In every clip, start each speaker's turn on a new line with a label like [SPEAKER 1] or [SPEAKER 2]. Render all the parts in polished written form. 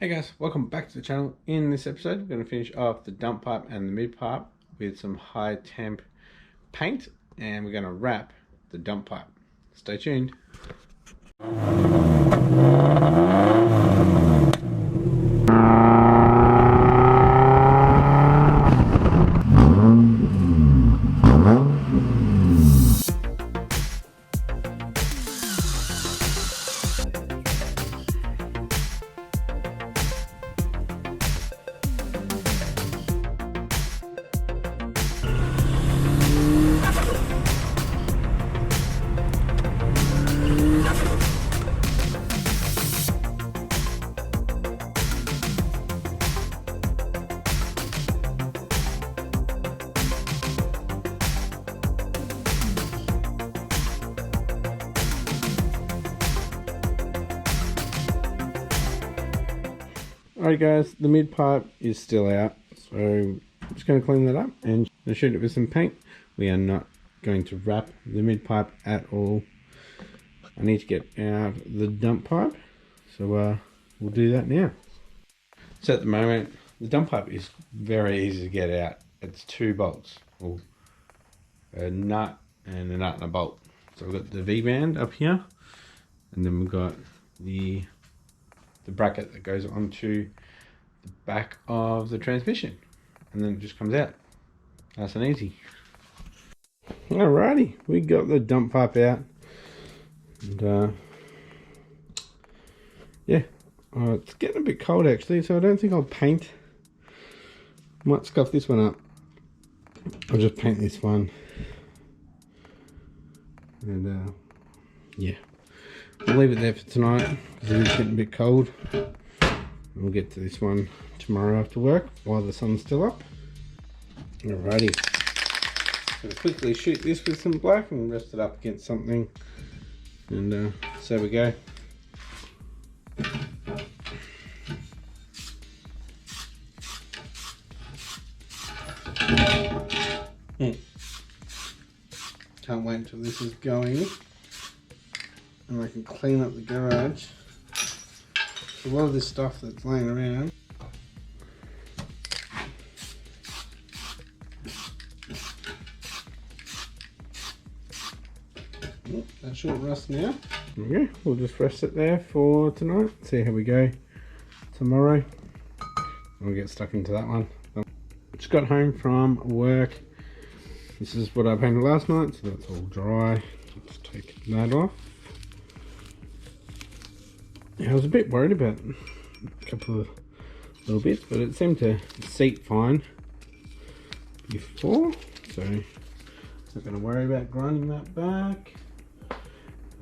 [SPEAKER 1] Hey guys, welcome back to the channel. In this episode, we're going to finish off the dump pipe and the mid pipe with some high temp paint, and we're going to wrap the dump pipe. Stay tuned. Alright guys, the mid pipe is still out, so I'm just going to clean that up and shoot it with some paint. We are not going to wrap the mid pipe at all. I need to get out the dump pipe, so we'll do that now. So at the moment, the dump pipe is very easy to get out. It's two bolts, or a nut and a bolt. So we've got the V-band up here, and then we've got the bracket that goes onto the back of the transmission, and then it just comes out nice and easy. Alrighty, we got the dump pipe out, and yeah, it's getting a bit cold actually, so I don't think I'll paint. Might scuff this one up. I'll just paint this one, and yeah, we'll leave it there for tonight because it is getting a bit cold. We'll get to this one tomorrow after work while the sun's still up. Alrighty, gonna quickly shoot this with some black and rest it up against something, and so we go. Can't wait until this is going and I can clean up the garage. A lot of this stuff that's laying around. Oh, that should rust now. Okay, we'll just rest it there for tonight. See how we go tomorrow. We'll get stuck into that one. Just got home from work. This is what I painted last night, so that's all dry. Let's take that off. Yeah, I was a bit worried about a couple of little bits, but it seemed to seat fine before, so not going to worry about grinding that back.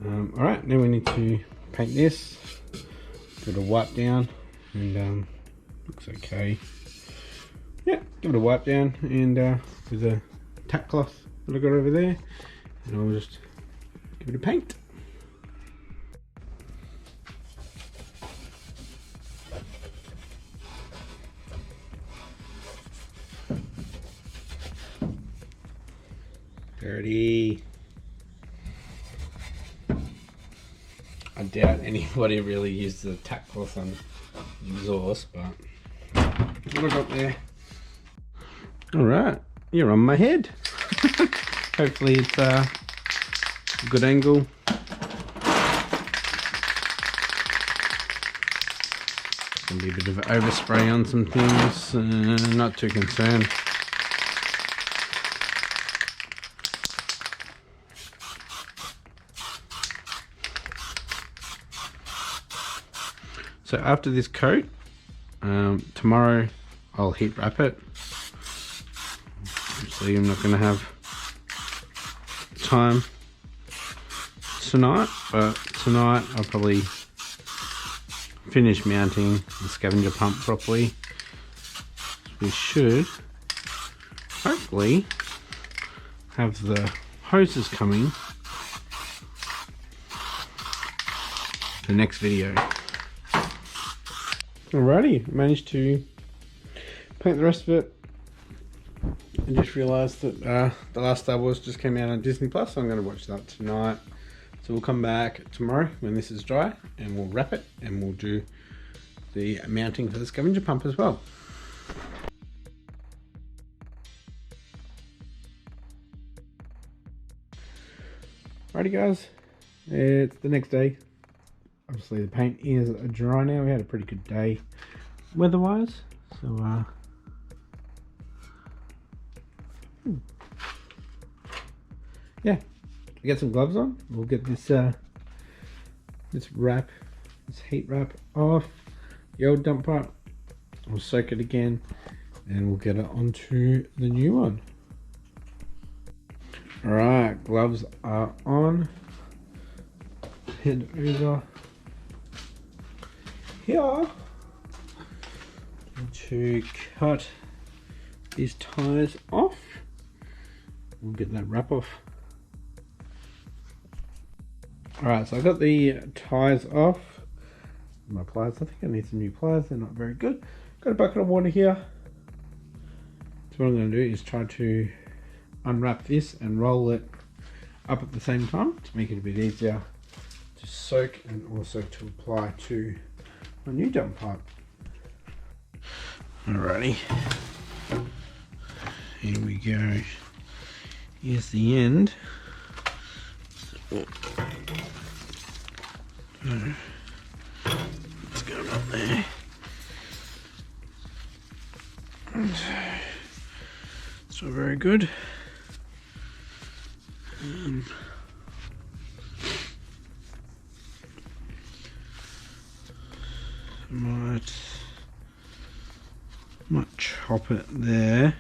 [SPEAKER 1] Alright, now we need to paint this. Give it a wipe down, and looks okay. Yeah, give it a wipe down, and with a tack cloth that I got over there, and I'll just give it a paint. Dirty. I doubt anybody really used the tack cloth on the exhaust, but what I got there. Alright, you're on my head. Hopefully it's a good angle. Gonna be a bit of overspray on some things, not too concerned. So after this coat, tomorrow I'll heat wrap it. Obviously I'm not going to have time tonight, but tonight I'll probably finish mounting the Scavenger pump properly. We should hopefully have the hoses coming the next video. Alrighty, managed to paint the rest of it. I just realised that the last Star Wars just came out on Disney Plus, so I'm going to watch that tonight. So we'll come back tomorrow when this is dry, and we'll wrap it, and we'll do the mounting for the Scavenger pump as well. Alrighty guys, it's the next day. Obviously the paint is dry now. We had a pretty good day weather-wise, so yeah, we get some gloves on. We'll get this this wrap, this heat wrap off the old dump pipe. We'll soak it again, and we'll get it onto the new one. Alright, gloves are on. Head over here to cut these tires off. We'll get that wrap off. Alright, so I got the tires off. My pliers, I think I need some new pliers, they're not very good. Got a bucket of water here. So what I'm going to do is try to unwrap this and roll it up at the same time to make it a bit easier to soak and also to apply to my new dump pipe. Alrighty, here we go. Here's the end. What's going on there? It's not very good. Might chop it there.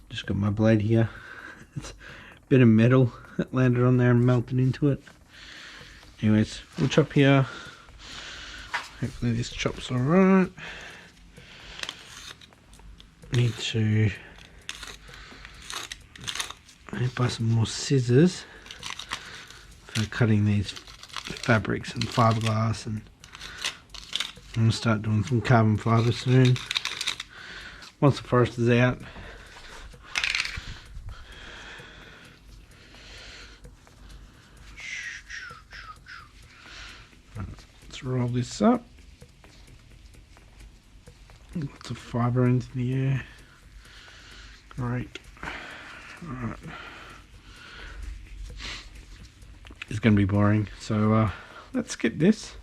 [SPEAKER 1] Just got my blade here. It's a bit of metal that landed on there and melted into it. Anyways, we'll chop here. Hopefully this chop's alright. Need to buy some more scissors for cutting these fabrics and fiberglass, and I'm gonna start doing some carbon fiber soon once the forest is out. Let's roll this up. Lots of fiber into the air. Great. Alright. It's going to be boring, so let's skip this.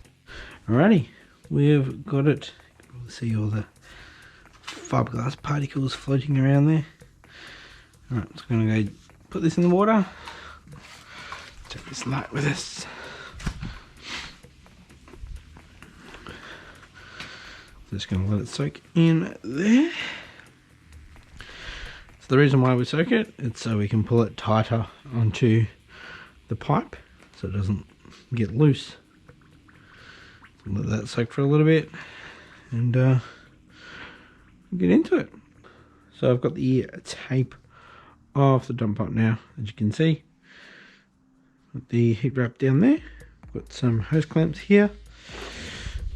[SPEAKER 1] Alrighty, we've got it. You can see all the fiberglass particles floating around there. Alright, so I'm going to go put this in the water. Take this light with us. Just going to let it soak in there. So the reason why we soak it, it's so we can pull it tighter onto the pipe so it doesn't get loose. Let that soak for a little bit and get into it. So I've got the tape off the dump pipe now, as you can see. Got the heat wrap down there. Got some hose clamps here.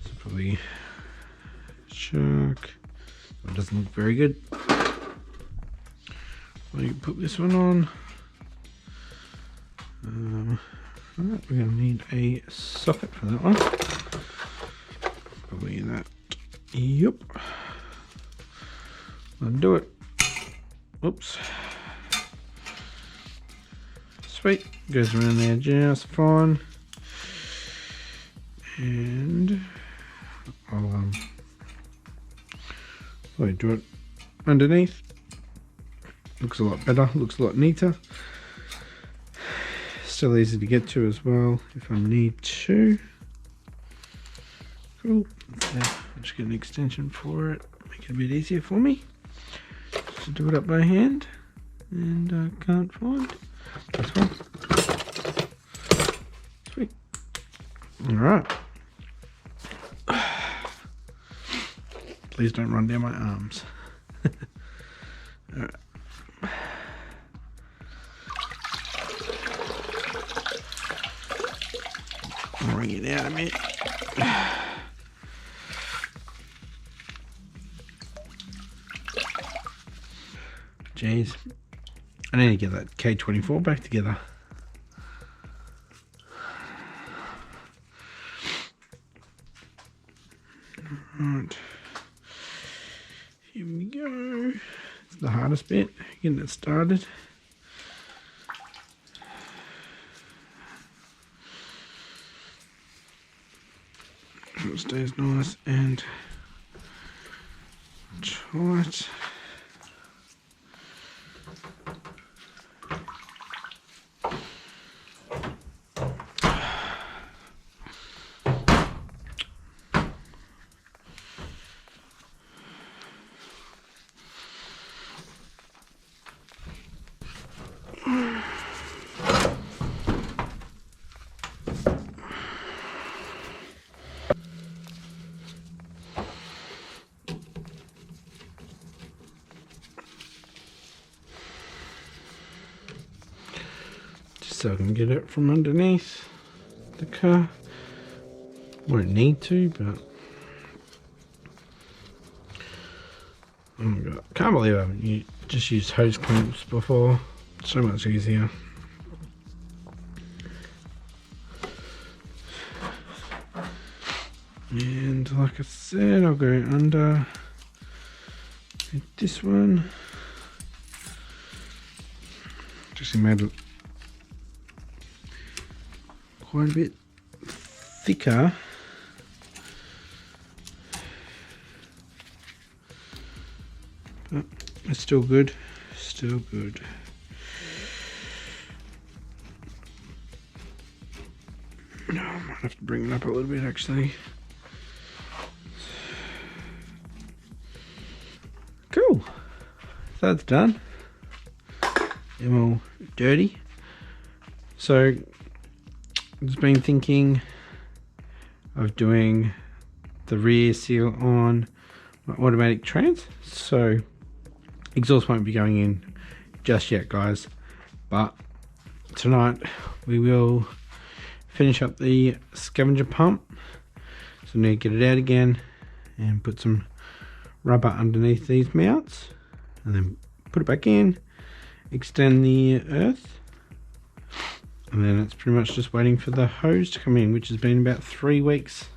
[SPEAKER 1] So probably shark. It doesn't look very good. So you put this one on. Right, we're going to need a socket for that one. Probably that. Yep. Undo it. Oops. Sweet. Goes around there just fine. And I'll probably do it underneath. Looks a lot better, looks a lot neater. Still easy to get to as well if I need to. Cool. I'll just get an extension for it, make it a bit easier for me. Just to do it up by hand, and I can't find this one. Sweet. Alright. Please don't run down my arms. Alright. Bring it out a bit. Jeez. I need to get that K24 back together. Right, here we go. It's the hardest bit, getting it started. It stays nice and tight. So I can get it from underneath the car. Won't need to, but oh my god, I can't believe I haven't just used hose clamps before. So much easier. And like I said, I'll go under this one. Just made it quite a bit thicker. But it's still good, still good. No, I might have to bring it up a little bit actually. Cool, so that's done. And all dirty. So I've just been thinking of doing the rear seal on my automatic trans. So exhaust won't be going in just yet, guys, but tonight we will finish up the Scavenger pump. So I need to get it out again and put some rubber underneath these mounts and then put it back in, extend the earth, and then it's pretty much just waiting for the hose to come in, which has been about 3 weeks.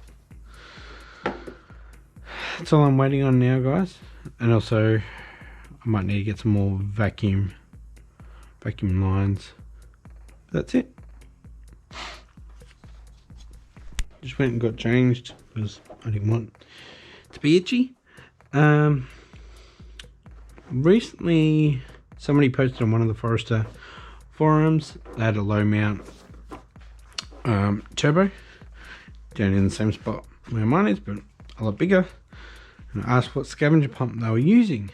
[SPEAKER 1] That's all I'm waiting on now, guys. And also I might need to get some more vacuum lines. That's it. Just went and got changed because I didn't want it to be itchy. Recently somebody posted on one of the Forester forums. They had a low mount turbo down in the same spot where mine is, but a lot bigger. And I asked what Scavenger pump they were using.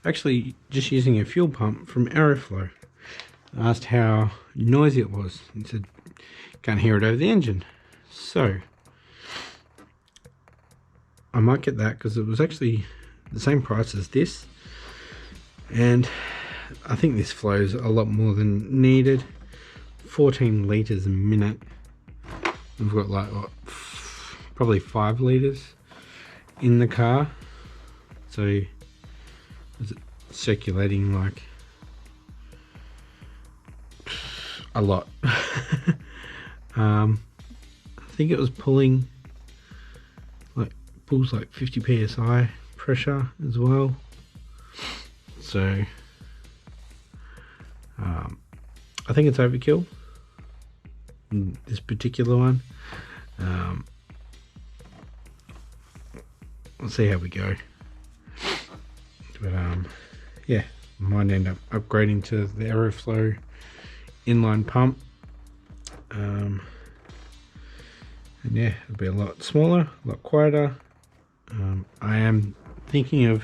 [SPEAKER 1] Actually just using a fuel pump from Aeroflow. I asked how noisy it was. He said can't hear it over the engine. So I might get that because it was actually the same price as this, and I think this flows a lot more than needed. 14 litres a minute. We've got like what, probably 5 litres in the car, so is it circulating like a lot. I think it was pulls like 50 psi pressure as well. So I think it's overkill, this particular one. We'll see how we go. But yeah, might end up upgrading to the Aeroflow inline pump. And yeah, it'll be a lot smaller, a lot quieter. I am thinking of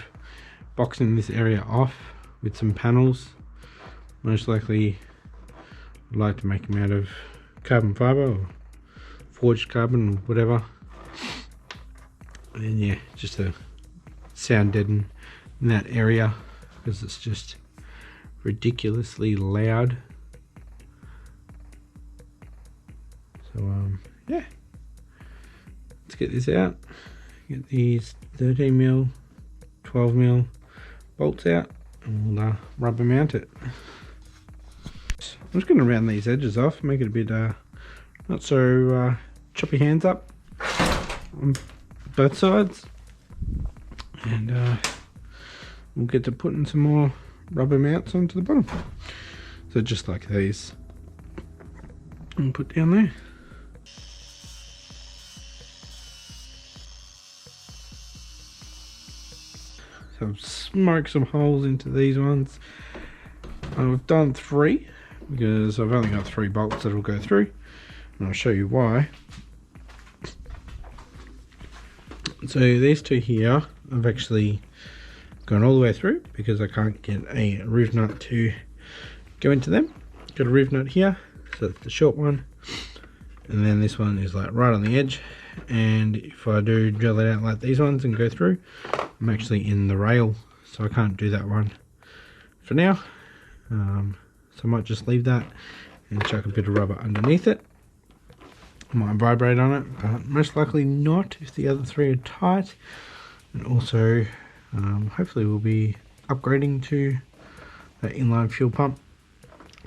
[SPEAKER 1] boxing this area off with some panels. Most likely I'd like to make them out of carbon fiber or forged carbon or whatever. And yeah, just to sound deaden in that area because it's just ridiculously loud. So yeah, let's get this out. Get these 13mm, 12mm bolts out, and we'll rubber mount it. I'm just going to round these edges off, make it a bit not so choppy hands up. I'm both sides, and we'll get to putting some more rubber mounts onto the bottom. So just like these, and put down there. So I've smoked some holes into these ones. I've done 3 because I've only got 3 bolts that will go through, and I'll show you why. So these 2 here, I've actually gone all the way through because I can't get a roof nut to go into them. Got a roof nut here, so that's the short one, and then this one is like right on the edge, and if I do drill it out like these ones and go through, I'm actually in the rail, so I can't do that one for now. So I might just leave that and chuck a bit of rubber underneath it. I might vibrate on it, but most likely not if the other 3 are tight. And also hopefully we'll be upgrading to that inline fuel pump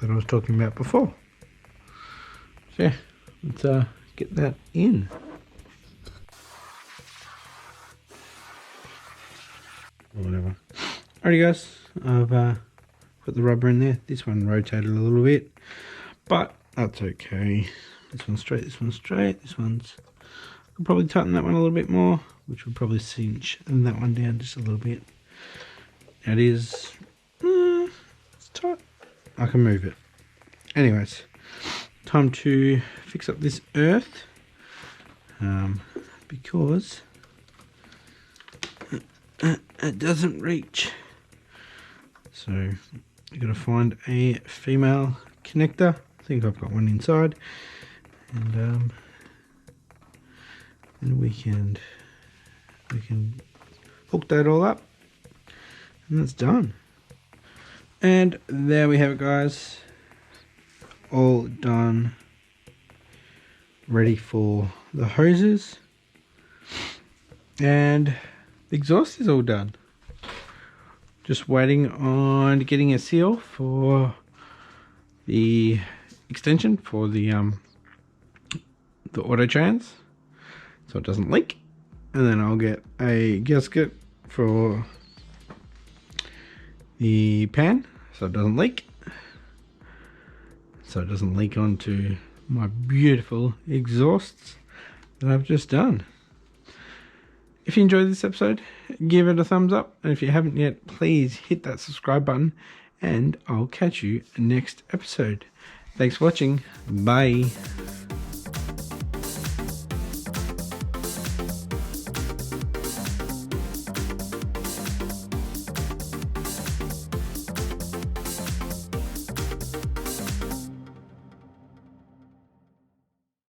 [SPEAKER 1] that I was talking about before. So yeah, let's get that in. Or whatever. Alrighty guys, I've put the rubber in there. This one rotated a little bit, but that's okay. This one's straight, this one's straight, this one's... I'll probably tighten that one a little bit more, which will probably cinch that one down just a little bit. It is... it's tight. I can move it. Anyways, time to fix up this earth, because it doesn't reach. So you've got to find a female connector. I think I've got one inside, and we can hook that all up, and that's done. And there we have it guys, all done, ready for the hoses, and the exhaust is all done. Just waiting on getting a seal for the extension for the auto trans, so it doesn't leak, and then I'll get a gasket for the pan so it doesn't leak, onto my beautiful exhausts that I've just done. If you enjoyed this episode, give it a thumbs up, and if you haven't yet, please hit that subscribe button, and I'll catch you next episode. Thanks for watching. Bye.